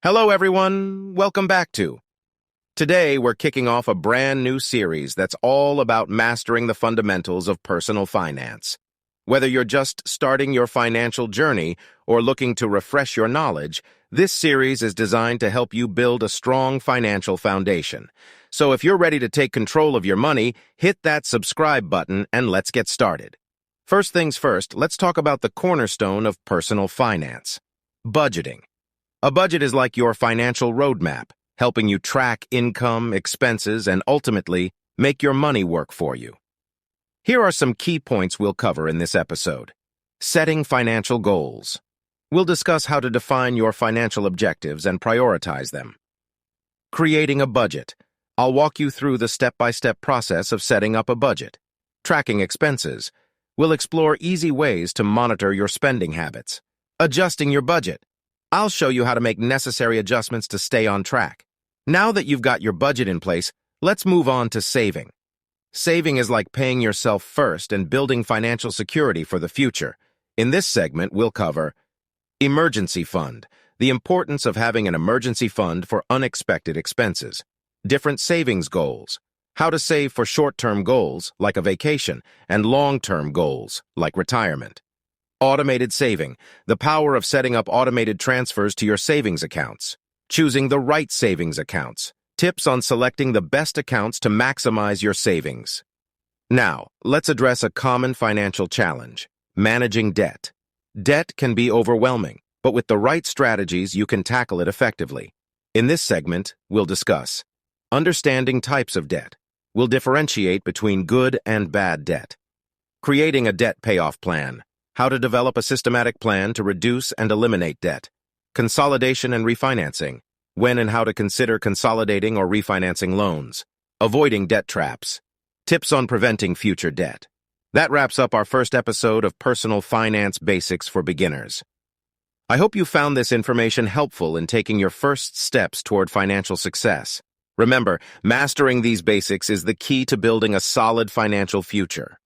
Hello, everyone. Welcome back to. Today, we're kicking off a brand new series that's all about mastering the fundamentals of personal finance. Whether you're just starting your financial journey or looking to refresh your knowledge, this series is designed to help you build a strong financial foundation. So if you're ready to take control of your money, hit that subscribe button and let's get started. First things first, let's talk about the cornerstone of personal finance: budgeting. A budget is like your financial roadmap, helping you track income, expenses, and ultimately make your money work for you. Here are some key points we'll cover in this episode. Setting financial goals. We'll discuss how to define your financial objectives and prioritize them. Creating a budget. I'll walk you through the step-by-step process of setting up a budget. Tracking expenses. We'll explore easy ways to monitor your spending habits. Adjusting your budget. I'll show you how to make necessary adjustments to stay on track. Now that you've got your budget in place, let's move on to saving. Saving is like paying yourself first and building financial security for the future. In this segment, we'll cover emergency fund, the importance of having an emergency fund for unexpected expenses. Different savings goals, how to save for short-term goals, like a vacation, and long-term goals, like retirement. Automated saving, the power of setting up automated transfers to your savings accounts. Choosing the right savings accounts. Tips on selecting the best accounts to maximize your savings. Now, let's address a common financial challenge: managing debt. Debt can be overwhelming, but with the right strategies, you can tackle it effectively. In this segment, we'll discuss understanding types of debt. We'll differentiate between good and bad debt. Creating a debt payoff plan. How to develop a systematic plan to reduce and eliminate debt. Consolidation and refinancing. When and how to consider consolidating or refinancing loans. Avoiding debt traps. Tips on preventing future debt. That wraps up our first episode of Personal Finance Basics for Beginners. I hope you found this information helpful in taking your first steps toward financial success. Remember, mastering these basics is the key to building a solid financial future.